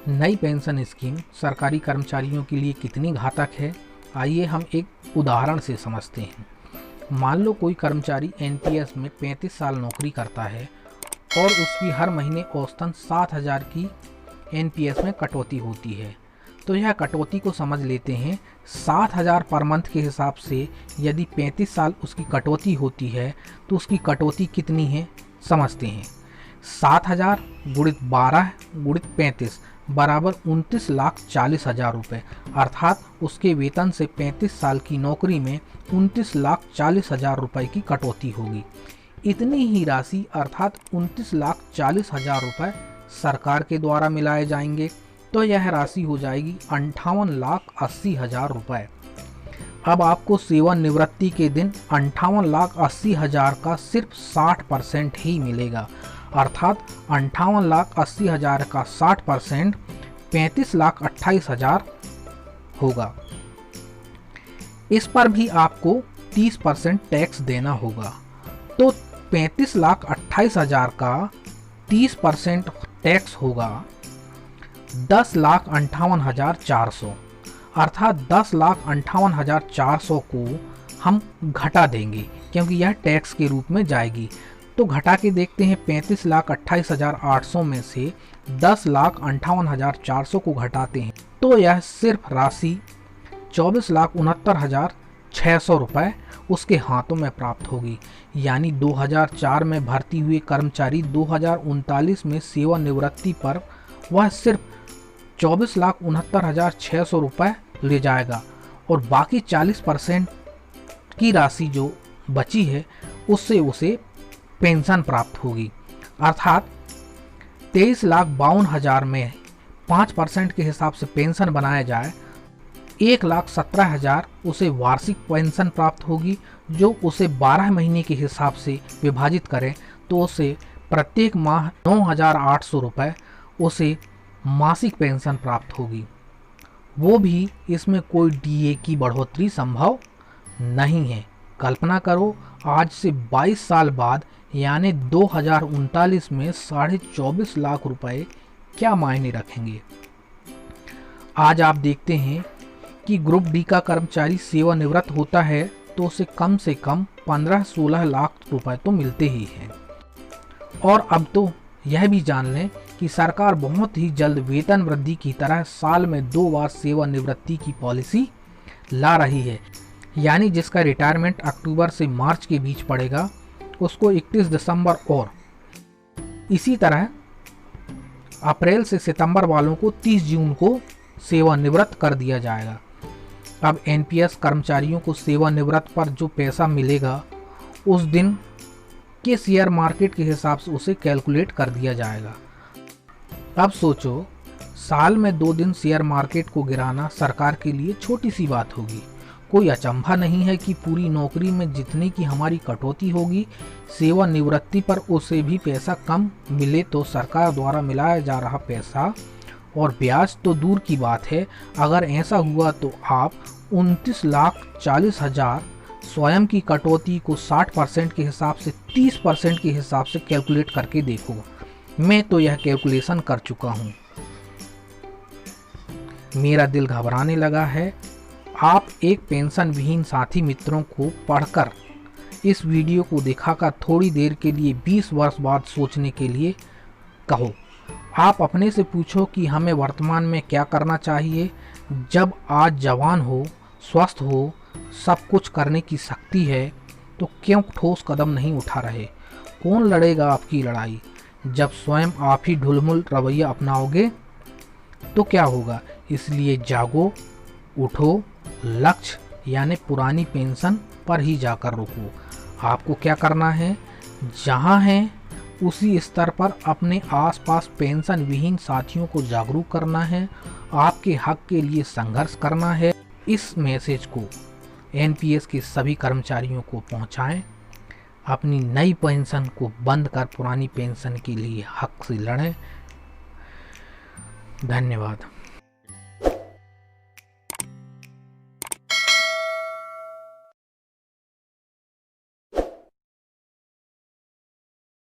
नई pension scheme सरकारी कर्मचारियों के लिए कितनी घातक है, आइए हम एक उदाहरण से समझते हैं। मान लो कोई कर्मचारी एनपीएस में 35 साल नौकरी करता है और उसकी हर महीने औसतन 7,000 की एनपीएस में कटौती होती है। तो यह कटौती को समझ लेते हैं। 7,000 पर मंथ के हिसाब से यदि 35 साल उसकी कटौती होती है तो उसकी कटौती कितनी है समझते हैं। 7,000 गुणित 12 गुणित 35 बराबर 29,40,000 रुपये, अर्थात उसके वेतन से 35 साल की नौकरी में 29,40,000 रुपये की कटौती होगी। इतनी ही राशि अर्थात 29,40,000 रुपये सरकार के द्वारा मिलाए जाएंगे, तो यह राशि हो जाएगी 58,80,000 रुपये। अब आपको सेवानिवृत्ति के दिन 58,80,000 का सिर्फ 60% ही मिलेगा, अर्थात 58,80,000 का 60% 35,28,000 होगा। इस पर भी आपको 30% टैक्स देना होगा। तो 35,28,000 का 30% टैक्स होगा 10,58,400, अर्थात 10,58,400 को हम घटा देंगे क्योंकि यह टैक्स के रूप में जाएगी। तो घटा के देखते हैं, 35,28,800 में से 10,58,400 को घटाते हैं तो यह सिर्फ राशि 24,69,600 रुपये उसके हाथों में प्राप्त होगी। यानी 2004 में भर्ती हुए कर्मचारी 2039 में सेवानिवृत्ति पर वह सिर्फ 24,69,600 रुपये ले जाएगा और बाकी 40% की राशि जो बची है उससे उसे पेंशन प्राप्त होगी, अर्थात 23,52,000 में 5% के हिसाब से पेंशन बनाया जाए 1,17,000 उसे वार्षिक पेंशन प्राप्त होगी, जो उसे 12 महीने के हिसाब से विभाजित करें तो उसे प्रत्येक माह 9,800 रुपये उसे मासिक पेंशन प्राप्त होगी। वो भी इसमें कोई डीए की बढ़ोतरी संभव नहीं है। कल्पना करो, आज से 22 साल बाद यानी 2039 में 24.5 लाख रुपए क्या मायने रखेंगे। आज आप देखते हैं कि ग्रुप डी का कर्मचारी सेवानिवृत्त होता है तो उसे कम से कम 15-16 लाख रुपए तो मिलते ही हैं। और अब तो यह भी जान लें कि सरकार बहुत ही जल्द वेतन वृद्धि की तरह साल में 2 बार सेवानिवृत्ति की पॉलिसी ला रही है। यानी जिसका रिटायरमेंट अक्टूबर से मार्च के बीच पड़ेगा उसको 31 दिसंबर और इसी तरह अप्रैल से सितंबर वालों को 30 जून को सेवानिवृत्त कर दिया जाएगा। अब एनपीएस कर्मचारियों को सेवानिवृत्त पर जो पैसा मिलेगा उस दिन के शेयर मार्केट के हिसाब से उसे कैलकुलेट कर दिया जाएगा। अब सोचो, साल में 2 दिन शेयर मार्केट को गिराना सरकार के लिए छोटी सी बात होगी। कोई अचंभा नहीं है कि पूरी नौकरी में जितनी की हमारी कटौती होगी, सेवानिवृत्ति पर उसे भी पैसा कम मिले तो सरकार द्वारा मिलाया जा रहा पैसा और ब्याज तो दूर की बात है। अगर ऐसा हुआ तो आप 29,40,000 स्वयं की कटौती को 60% के हिसाब से 30% के हिसाब से कैलकुलेट करके देखो। मैं तो यह कैलकुलेशन कर चुका हूँ, मेरा दिल घबराने लगा है। आप एक पेंशन विहीन साथी मित्रों को पढ़कर इस वीडियो को दिखाकर थोड़ी देर के लिए 20 वर्ष बाद सोचने के लिए कहो। आप अपने से पूछो कि हमें वर्तमान में क्या करना चाहिए। जब आज जवान हो, स्वस्थ हो, सब कुछ करने की शक्ति है तो क्यों ठोस कदम नहीं उठा रहे। कौन लड़ेगा आपकी लड़ाई। जब स्वयं आप ही ढुलमुल रवैया अपनाओगे तो क्या होगा। इसलिए जागो, उठो, लक्ष्य यानी पुरानी पेंशन पर ही जाकर रुको। आपको क्या करना है, जहां हैं उसी स्तर पर अपने आसपास पेंशन विहीन साथियों को जागरूक करना है, आपके हक के लिए संघर्ष करना है। इस मैसेज को एनपीएस के सभी कर्मचारियों को पहुंचाएं। अपनी नई पेंशन को बंद कर पुरानी पेंशन के लिए हक से लड़ें। धन्यवाद।